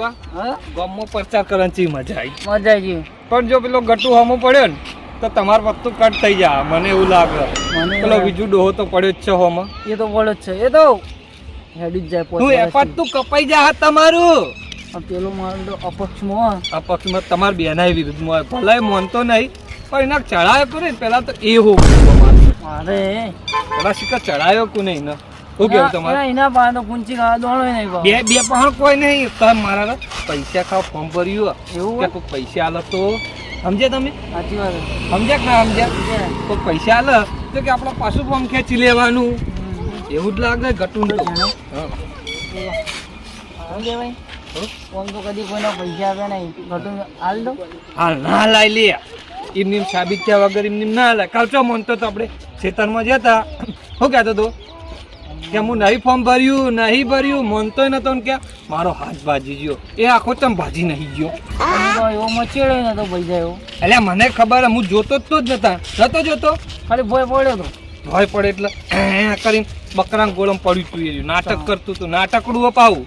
ગટુબા હા ગામમાં પ્રચાર કરવાની મજા આવી મજા આવી પણ જો પેલો ગટુ હમો પડ્યો ને તો તમારું વસ્તુ કટ થઈ જાય મને એવું લાગે મને પેલો બીજું ડોહો તો પડ્યો જ છે હોમાં એ તો પડે જ છે એ તો હેડી જ જાય હું એપાત તું કપાઈ જા તમારું પેલો મારો તો અપક્ષમાં આ પક્ષમાં તમારા બેનાય વિરુદ્ધમાં ભલે મોનતો નહીં પણ એના ચડાયો કોને પેલા તો એ હો મારે પેલા શિકાર ચડાયો કો નહીં ને શું કેવું તમારે એના પાસે તો પૂંચી ખાવા દોડો નહીં બે બે પણ કોઈ નહીં તમે મારા પૈસા ખાવ ફોર્મ ભર્યું એવું કે કોઈ પૈસા આલે તો સમજે તમે સાચી વાત સમજ્યા કે ના સમજ્યા કોઈ પૈસા આલે તો કે આપણે પાછું ફોર્મ ખેંચી લેવાનું એવું જ લાગે ગટું તો હા સમજે ભાઈ ફોન તો કદી કોઈના પૈસા આપે નહીં ઘટું હાલ દો હાલ ના લાઈ લે એમની સાબિત થયા વગર એમની ના લાય કાલ ચો મોનતો તો આપણે ખેતરમાં જતા શું કહેતો તો કે હું નહીં ફોર્મ ભર્યું નહીં ભર્યું મોનતોય નતો ને કે મારો હાથ ભાજી ગયો એ આખો ચમ ભાજી નહીં ગયો એવો મચેડો નતો પૈસા એવો એટલે મને ખબર હું જોતો જ તો જ નતા જોતો ખાલી ભોય પડ્યો તો ભય પડે એટલે કરીને બકરા ગોળમ પડ્યું તું એ નાટક કરતું તું નાટકડું અપાવું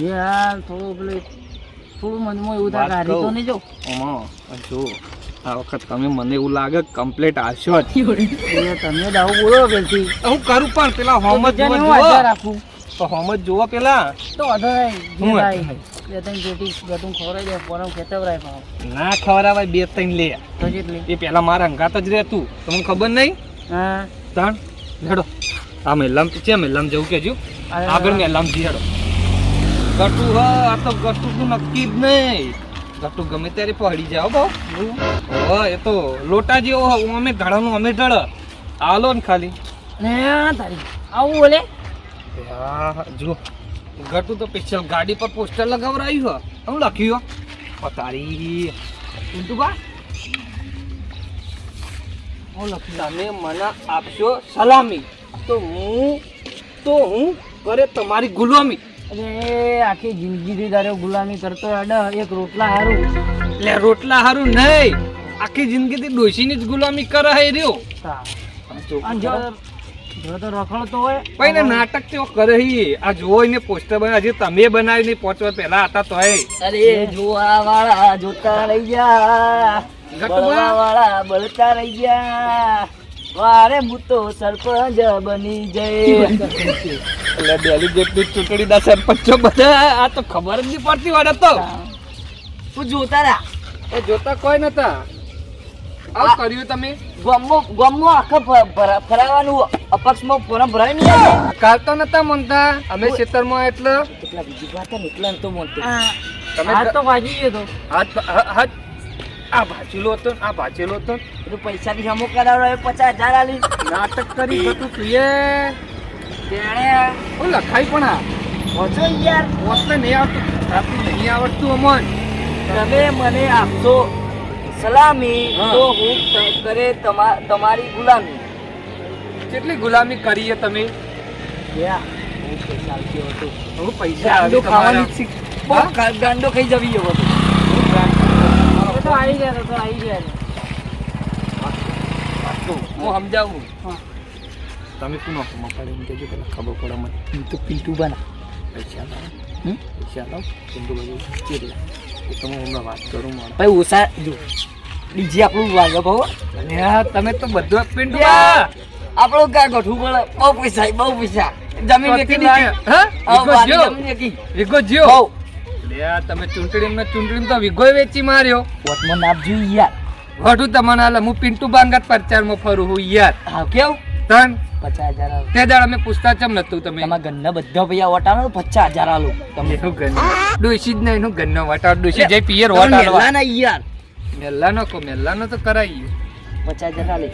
યાર થોડું મનમાં એવું થાય હારી તો નહીં જો જો આ વખત તમે મને એવું લાગે કમ્પ્લીટ આશો જ તમે જ આવું બોલો પેલથી હું કરું પણ પેલા હોમજ રાખું તો હોમજ જોવો પેલા તો વધો નહીં બે ત્રણ પેટી ગટું ખવડાવી દે પોરમ ખેતવરાય પાવ ના ખવડાવાય બે ત્રણ લે તો જેટલી એ પેલા મારા અંગાત જ રહેતું તમને ખબર નહીં હા ત્રણ હેડો આ મેલામ છે મેલામ જવું કેજો આગળ મેલામ જી હેડો ગટુ હ આ તો ગટુ તું નક્કી જ નહીં ગટુ ગમે ત્યારે પડી જાવ બહુ એ તો લોટા જેવો અમે ઢળાનું અમે ઢળ આલો ને ખાલી તારી આવું બોલે જો ગટુ તો સ્પેશિયલ ગાડી પર પોસ્ટર લગાવરાયું હ હું લખ્યું તારી ઊંધું બા હું લખ્યું તમે મને આપશો સલામી તો હું કરે તમારી ગુલામી અરે આખી જિંદગી તારે ગુલામી કરતો એક રોટલા હારું એટલે રોટલા હારું નહીં આખી જિંદગીથી ડોશીની જ ગુલામી કરે હે રહ્યો જો તો રખડતો હોય પણ નાટક તેઓ કરે હી આ જોવો ને પોસ્ટર બનાવ્યું હજી તમે બનાવ્યું નહીં 5 વર્ષ પહેલા હતા તો અરે જોવા વાળા જોતા રહી ગયા ગટવા વાળા બળતા રહી ગયા વારે હું તો સરપંચ બની જઈ એટલે દિલ્હી જેટલી ચૂંટણી ના સરપંચો બધા આ તો ખબર જ નહીં પડતી વાળા તો તું જોતા રહ્યા એ જોતા કોઈ નતા આવું કર્યું તમે ગમો આખા ફરાવાનું અપક્ષમાં ફોરમ ભરાય નહીં કાલ તો નતા મનતા અમે ખેતરમાં એટલે કેટલા બીજી વાત એટલા તો મોટો તમે હાથ તો વાજી ગયો તો હાથ આ ભાજેલો હતો આ ભાજેલો હતો તો પૈસા થી હમો કરાવડાવે 50,000 આલી નાટક કરી બધું તુએ તેણે હું લખાઈ પણ આ ઓછો યાર ઓછને નહીં આવતું આપી નહીં આવડતું અમન તમે મને આપશો સલામી તો હું કરે તમારી ગુલામી કેટલી ગુલામી કરીએ તમે હું પૈસા ખાવાની ગાંડો ખાઈ જવી ગયો તો આવી ગયા હું સમજાવું તમે શું નાખો મફાડે એમ કહેજો પેલા ખબર પડે મને તો પિન્ટુ બના પૈસા લાવ પિન્ટુ બધું કેટલા એ તો હું હમણાં વાત કરું મારે ભાઈ ઓછા જો બીજી આપણું વાગો કહો અને તમે તો બધું પિન્ટુ આપણું ક્યાં ગોઠવું પડે બહુ પૈસા જમીન વેચી વિગો જ્યો તમે ચૂંટણી તો વિગો વેચી માર્યો વોટમાં નાપજો યાર વઢું તમને હાલે હું પિન્ટુ બાંગાત પ્રચારમાં ફરું હું યાર હા કેવું તન 50,000 તે દાડા અમે પૂછતા ચમ નતું તમે તમારા ઘરના બધા પૈસા વટાનો 50,000 આલો તમે એનું ગન ડોશી જ નહીં એનું ગનનો વટાડ ડોશી જઈ પિયર વટાડવા મેલા ના યાર મેલ્લાનો તો કરાઈ 50,000 આલે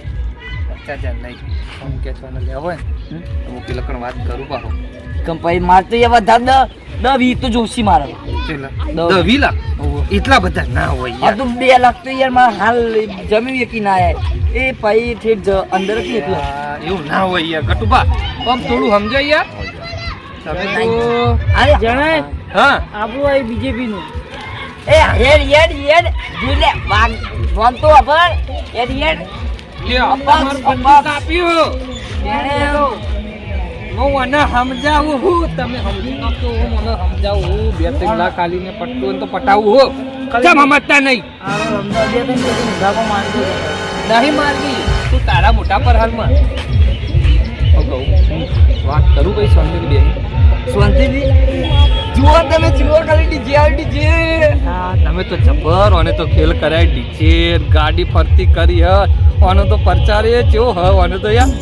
50,000 નહીં ફોન કેસવાનો લેવો હોય ને હું પેલા કણ વાત કરું પાહો કંપાઈ મારતો એ વધારે 10-20 તો જોશી મારે દવીલા એટલા બધા ના હોય આ તો 2 લાખ તો યાર મારા હાલ જમીન વેકી ના આય એ ભાઈ ઠેઠ અંદર જ એટલા એવું ના હોય યાર ગટુબા આમ થોડું સમજાય યાર તમે તો અરે જણાય હા આપણું આ બીજેપી નું એ હેડ જુલે વાગ ફોન તો અપર હેડ લે અપાર બંદૂક આપ્યો એને હું મને સમજાવું હું તમે સમજી નાખો હું મને સમજાવું હું 2-3 લાખ આલીને પટતું તો પટાવું હું કેમ સમજતા નહીં નહીં મારવી તું તારા મોટા પર હાલમાં વાત કરું ભાઈ શાંતિથી બેન શાંતિથી જુઓ તમે જુઓ ખાલી ડીજે આવી ડીજે તમે તો જબર અને તો ખેલ કરાય ડીજે ગાડી ફરતી કરી હ આનો તો પ્રચારે ચેવો હ આનો તો યાર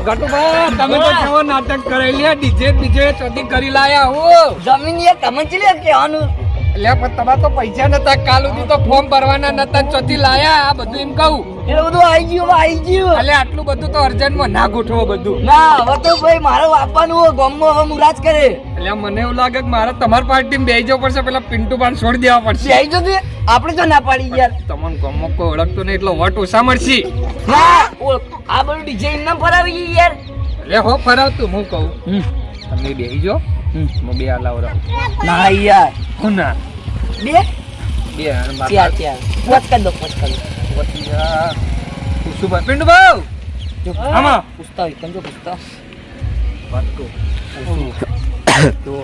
ગટુભા તમે તો કેવો નાટક કરેલી ડીજે બીજે ચોથી કરી લાયા હો જમીન એ તમે ચલે કહેવાનું એટલે પણ તમારે તો પૈસા નતા કાલ સુધી તો ફોર્મ ભરવાના નતા ચોથી લાયા આ બધું એમ કહું એટલે બધું આવી ગયું એટલે આટલું બધું તો અર્જન્ટમાં ના ગોઠવો બધું ના હવે તો ભાઈ મારે આપવાનું હોય ગામમાં હવે મુરાજ કરે એટલે મને એવું લાગે કે મારે તમારી પાર્ટીમાં બેસી જવું પડશે પેલા પિન્ટુ પાન છોડી દેવા પડશે આવી જશે આપણે તો ના પાડી યાર તમને ગામમાં કોઈ ઓળખતો નહીં એટલો વટ ઓછા મળશે ના આ બધું ડિઝાઇન ના ફરાવી ગઈ યાર એટલે હો ફરાવતું હું કહું તમે બેસી જાઓ હું બે આલાવ રહું ના યાર હું ના બે બે ચાર પોચ કર દો શું ભાઈ પિન્ટુ ભાવ આમાં પૂછતા હોય કંજો પૂછતા વાત કહું તો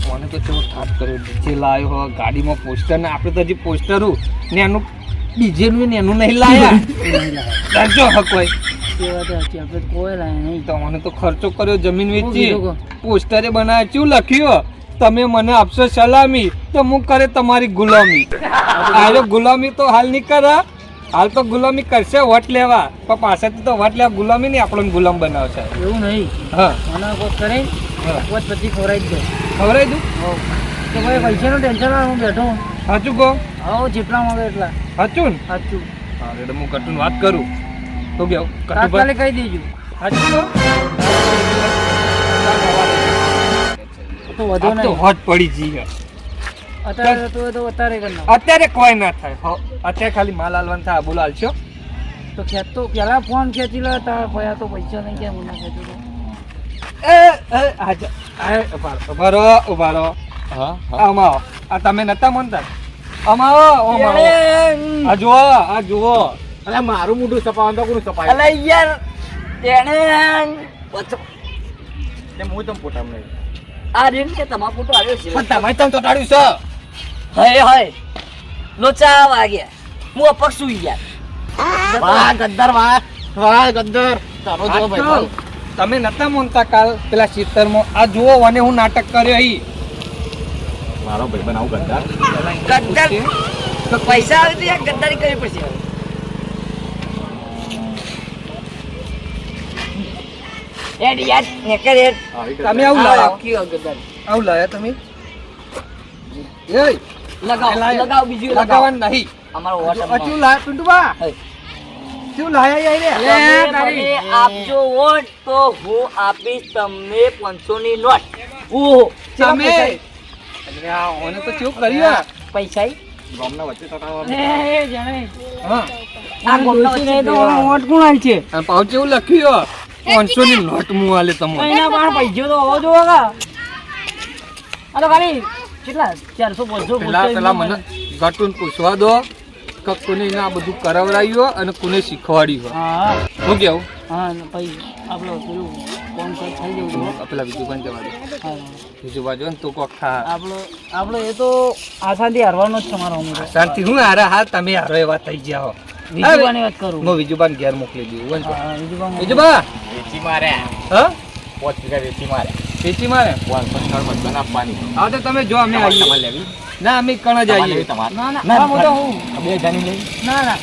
મને તો કેવો થાપ કર્યો ડીજે લાવ્યો હો ગાડીમાં પોસ્ટર ને આપણે તો હજી પોસ્ટરું ને એનું ડીજેનું ને એનું નહીં લાયા રાખજો હક હોય કોઈ લાય નહીં તો મને તો ખર્ચો કર્યો જમીન વેચી પોસ્ટરે બનાવ્યા શું લખ્યું તમે મને આપશો સલામી તો હું કરે તમારી ગુલામી આજો ગુલામી તો હાલ નહીં કરે હાલ તો ગુલામી કરશે વટ લેવા પણ પાછળથી તો વટ લેવા ગુલામી નહીં આપણને ગુલામ બનાવશે એવું નહીં હા મને કોઈ કરે પોચ પછી ખવડાવી દો ખવડાવી દઉં તો ભાઈ પૈસાનું ટેન્શન ના હું બેઠો સાચું કહો હા જેટલા માંગે એટલા સાચું ને સાચું હા એટલે હું કટુન વાત કરું તો કેવું તાત્કાલિક કહી દેજો સાચું કહો તો વધુ તો નહીં હોટ પડી જઈએ અત્યારે તો અત્યારે કરી નાખો અત્યારે કોઈ ના થાય હો અત્યારે ખાલી માલ હાલવાનું થાય બોલ હાલશો તો ખેંચતો પેલા ફોન ખેંચી લે તાર પયા તો પૈસા નહીં કેમ ના ખેંચી ઉભા રહો હા આમાં આવો આ તમે નતા માનતા આમાં આવો આ જુઓ અરે મારું મોઢું સપાવવાનું તો કોનું સપાય અલે યાર તેને હું તમ પોતામ નહીં આ રીન કે તમારો ફોટો આવ્યો છે પણ તમે તમ તો ટાળ્યું છે હય લોચા વાગ્યા હું અપક સુઈ ગયા વાહ ગદ્દર તારો જો ભાઈ તમે નતા માનતા કાલ પેલા ચિત્તરમાં આ જુઓ અને હું નાટક કર્યો અહીં મારો ભાઈ બનાવું ગદ્દાર તો પૈસા આવે તો યાર ગદ્દારી કરવી પડશે એડ યાર નેકર એડ તમે આવું લાયા કયો ગદ્દાર આવું લાયા તમે એય લગાવ બીજું લગાવવાનું નહીં અમારો વોટ અચું લાયા પિન્ટુબા શું લાયા યાર તમે આપજો વોટ તો હું આપીશ તમને 500 ની નોટ ઓહો તમે અરે આ ઓને તો કેવું કર્યું પૈસા ગામના વચ્ચે ટકાવા એ જાણે હા આ ગોમના વચ્ચે તો વોટ કોણ આલ છે આ પાઉચ એવું લખ્યું 500 ની નોટ મુ આલે તમને એના પાસે પૈસો તો હોવો જોવે કા આ તો ખાલી કેટલા 400 500 પેલા મને ગટુન પૂછવા દો કે કોને આ બધું કરાવરાયું અને કોને શીખવાડ્યું હા હું કેવું હા ભાઈ આપણો પેલું કોણ થઈ જવું પેલા બીજું પણ જવા દે હા બીજું બાજુ ને તું કોખા આપણો એ તો આસાનથી હારવાનો જ તમારો હું શાંતિ હું હારા હા તમે હારો એવા થઈ ગયા હો વિજુબાની વાત કરું હું વિજુબાન ઘેર મોકલી દઉં હા વિજુબા વિજુબા વેચી મારે હા 5 વીઘા વેચી મારે વેચી મારે 5 મતદાન આપવાની હા તો તમે જો અમે તમારે આવીએ લેવી ના અમે કણ તમારે જઈએ લેવી તમારે ના ના આ મોટો હું બે જાની લઈ ના ના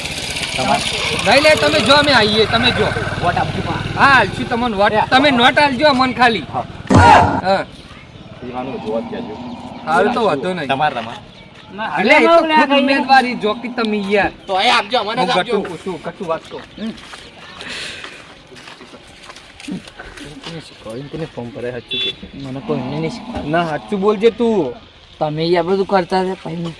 તમારે નહીં લે તમે જો અમે આવીએ તમે જો વોટ આપજો પા હા હાલશું તમને વોટ તમે નોટ હાલજો મન ખાલી હા પીવાનું જોવા કેજો હારું તો વાંધો નહીં તમારે એટલે એ તો ખુદ ઉમેદવારી જોકી તમે યાર તો એ આપજો મને હું આપજો ગટુ પૂછું ગટુ વાત કહું કોઈને ફોન કરે સાચું કે મને કોઈ નહીં ના સાચું બોલજે તું તમે યાર બધું કરતા હતા પછી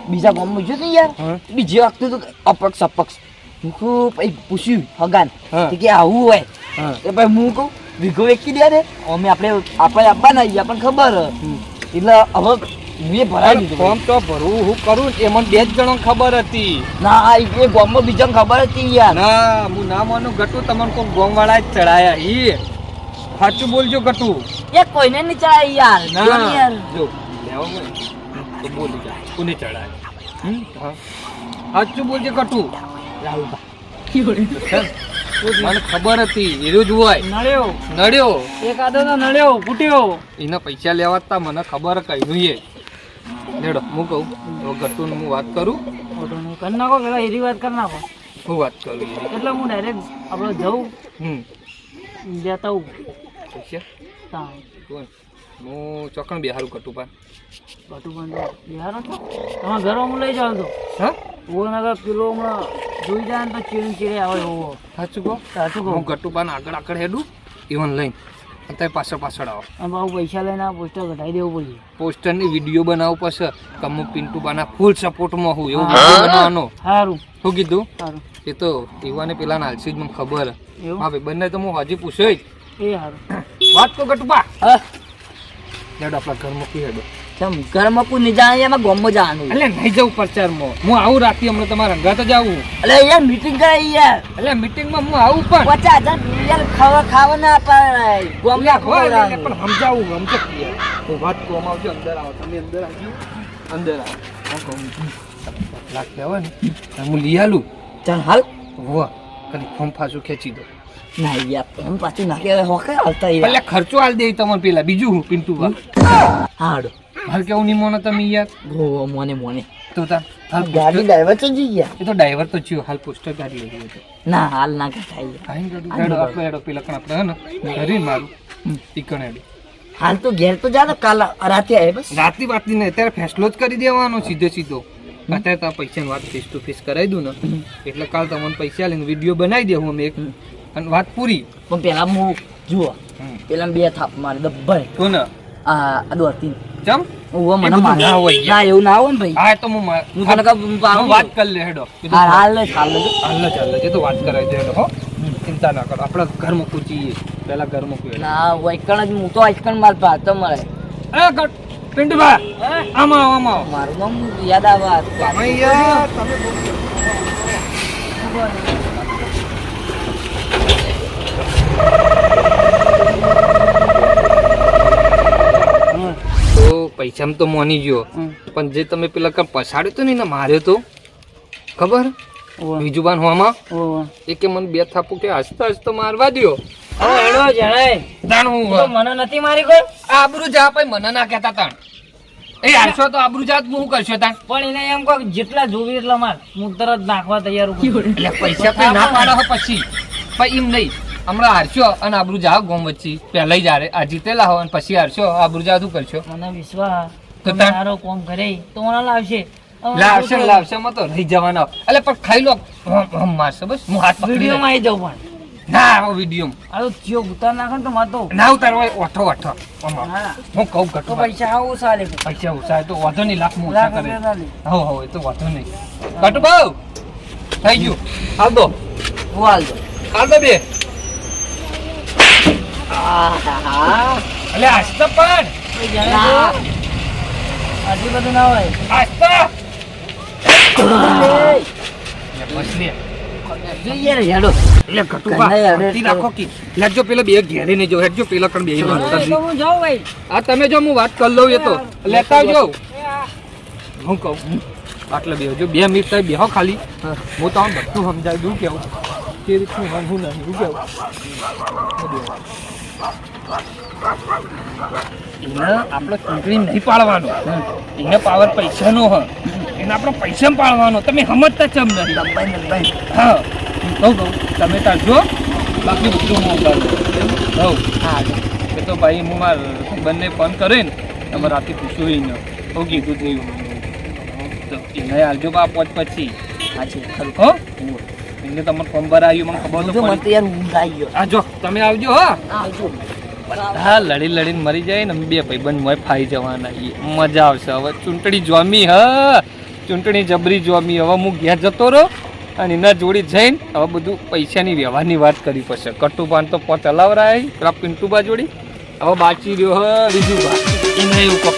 બીજા ગામમાં ગયો તો યાર હા. બીજી વખતે તો અપક્ષ અપક્ષ હું કહું પછી પૂછ્યું હગાન હા. કે આવું હોય હા એ ભાઈ હું કહું વિઘો વેચી દે ને અમે આપણે આપવાના યાર પણ ખબર એટલે હવે હું એ ભરાઈ દીધું ફોર્મ તો ભરવું હું કરું એ મને 2 જ જણો ખબર હતી. ના એ ગામમાં બીજાને ખબર હતી યાર. ના હું ના માનું ગટુ તમને કોઈ ગોમવાળા જ ચડાયા ઈ સાચું બોલજો ગટુ. એ કોઈને નહીં ચડાય યાર. જો ને યાર. જો લેવા હોય તો બોલી જા કોને ચડાય. હા સાચું બોલજે ગટુ. મને ખબર હતી એરો જ હોય. નડ્યો એકાદો તો નડ્યો ફૂટ્યો. એના પૈસા લેવા તા મને ખબર કઈ એ લેડો હું કહું તો ગટુને હું વાત કરું. કરી નાખો પેલા એરી વાત કરી નાખો. હું વાત કરું એની. એટલે હું ડાયરેક્ટ આપણે જવું દેતા હું પૈસા કોણ હું ચોકણ બિહારું ગટુ પાન બટુ બંધ બિહાર હતો તમારા ઘરમાં હું લઈ જાઉં તો હા ઓ નગર પેલો હમણાં જોઈ જાય ને તો ચીરે આવે એવો. સાચું કહો હું ગટુ પાન આગળ હેડું ઇવન લઈને અત્યારે પાછળ આવો અને બાબુ પૈસા લઈને આ પોસ્ટર ઘટાડી દેવું પડશે. પોસ્ટરની વિડીયો બનાવવું પડશે કે હું પિન્ટુ બાના ફૂલ સપોર્ટમાં હું એવું વિડીયો બનાવવાનો. સારું શું કીધું સારું એ તો એવાને પેલા નાલસી જ મને ખબર. એવું હા ભાઈ બંને તો હું હજી પૂછ્યો જ એ સારું વાત તો ગટુબા હા લેડો આપણા ઘર મૂકી હેડો. ચમ ઘરમાં કોઈ નહીં જાય એમાં ગામમાં જવાનું. એટલે નહીં જવું પ્રચારમાં હું આવું રાતે હમણાં તમારા હંગાત જ આવું. એટલે યાર મીટિંગ કરાઈ યાર. એટલે મીટિંગમાં હું આવું પણ 50,000 યાર ખાવા ના પાય ગામમાં હોય એટલે પણ સમજાવું સમજો યાર. હું વાત કોમ આવજો અંદર આવો તમે અંદર આવજો અંદર આવો હું કહું લાખ લેવા ને હું લઈ આલું. ચાલ હાલ હોવા ખાલી ફોર્મ પાછું ખેંચી દો. ના યાર એમ પાછું નાખે હોકે આવતા યાર. એટલે ખર્ચો આલ દે તમને પેલા બીજું હું પિન્ટુ બા હાડો હાલ કેવું નહીં મોનો તમે યાર ગો મોને તો તા હાલ ગાડી ડ્રાઈવર તો જઈ ગયા. એ તો ડ્રાઈવર તો થયો હાલ પોસ્ટર ગાડી લઈ ગયો તો ના હાલ ના કટાઈ યાર. આઈ ગાડી હેડો આપણે હેડો પેલા કણ આપણે હે ને હરી મારું ઈકણ હેડો હાલ તો ઘેર તો જા ને કાલ રાતે આવે બસ. રાતની વાતની નહીં અત્યારે ફેસલો જ કરી દેવાનો સીધો અત્યારે તો પૈસાની વાત ફેસ ટુ ફેસ કરાવી દઉં ને એટલે કાલ તમને પૈસા લઈને વિડીયો બનાવી દેવું અમે એક અને વાત પૂરી. પણ પેલા હું જુઓ પેલા 2 થાપ મારે દબ્બાઈ કોને આ દોતી ચમ હું મને બધું મારે ના હોય યાર. ના એવું ના હોય ને ભાઈ. હા તો હું હું તને કહું વાત કરી લે હેડો હાલ હાલ હાલ એ તો વાત કરાવી દે હેડો હો ચિંતા ના કરો આપણે ઘરમાં પૂછીએ પેલા ઘરમાં પૂછીએ. ના વૈકણ જ હું તો આજકણ માર ભાતો મળે. એ ગટ પિન્ટુભા આમાં મારું નામ યાદ આવે તમે યાર તમે તો પૈસામાં તો મોની ગયો પણ જે તમે પેલા કામ પછાડ્યો તો ને માર્યો તો ખબર બીજું બાન હોવામાં એ કે મને 2 થાપું કે હસતા મારવા દ્યો. હવે હેડો જણાય તાણ હું તો મને નથી મારી કોઈ આબરૂ જા ભાઈ મને ના કહેતા તાણ એ હાલશો તો આબરૂ જાત હું કરશો તાણ પણ એને એમ કહો કે જેટલા જોવી એટલા માર હું તરત નાખવા તૈયાર છું. એટલે પૈસા કઈ ના પાડો પછી પણ એમ નહીં હમણાં હારશો અને આબરૂ જાઓ ગોમ વચ્ચે પહેલા જારે આ જીતેલા હો અને પછી હારશો આબરૂ જા શું કરશો. મને વિશ્વાસ તો તમે સારો કોમ કરે તો મને લાવશે લાવશે માં તો રહી જવાના એટલે પણ ખાઈ લો મારશે બસ હું હાથ પકડી વિડીયોમાં આવી જાઉં પણ ના આવો વિડીયો આ તો ચિયો ઉતાર નાખે ને તો માર તો ના ઉતારવો ઓઠો હા. હું કહું તો ઘટો પૈસા આવું સારે પૈસા ઓછા તો વાંધો નહીં લાખ માં લાખ ઓછા કરે રૂપિયા ચાલે. હો એ તો વાંધો નહીં ઘટુ બહુ થઈ ગયું હાલ દો હું હાલ દો હાલ દો બે આહાહા. એટલે આસ્તા પણ એ જાણે તો આટલું બધું ના હોય આસ્તા એ, બસ લે જોઈએ ને હેડો એટલે ઘટુબા કન્હૈયા રે શાંતિ રાખો કી લેજો પેલો બે ઘેરે ને જો હેડજો પેલા કણ બે તો હું જાઉં ભાઈ આ તમે જો હું વાત કરી લઉં એ તો લેતા આવજો હું કહું આટલે બે જો 2 મિનિટ થાય બેહો ખાલી હું તો બધું સમજાવી દઉં કેવું કે રીતનું હું નહીં હું કેવું એને આપણે ચૂંટણી નહીં પાડવાનો એને પાવર પૈસાનો હ એને આપણે પૈસા પાડવાનો તમે સમજતા ચમ નહીં દબાઈ ને દબાઈ હા કહું તમે તાર જો બાકી બધું હું કહું હા એ તો ભાઈ હું માર બંને ફોન કરે ને તમે રાતે પૂછ્યું એને હું કીધું થયું તો એને આવજો બા પછી સાચી ખરું હો એને તમારે ફોન ભરાયું મને ખબર તો મને પડી તો યાર ઊંઘ આવી ગયો હા જો તમે આવજો હો આવજો બધા લડીને મરી જાય ને અમે 2 ભાઈબંધ મોય ફાઈ જવાના મજા આવશે હવે ચૂંટણી જોમી ચૂંટણી જબરી જોમી હવે હું ઘેર જતો રહો અને એના જોડી જઈને હવે બધું પૈસાની વ્યવહારની વાત કરી પડશે કટુબાન તો પોત હલાવરાય પેલા પિન્ટુબા જોડી હવે બાકી રહ્યો બીજું બા એને એવું કપ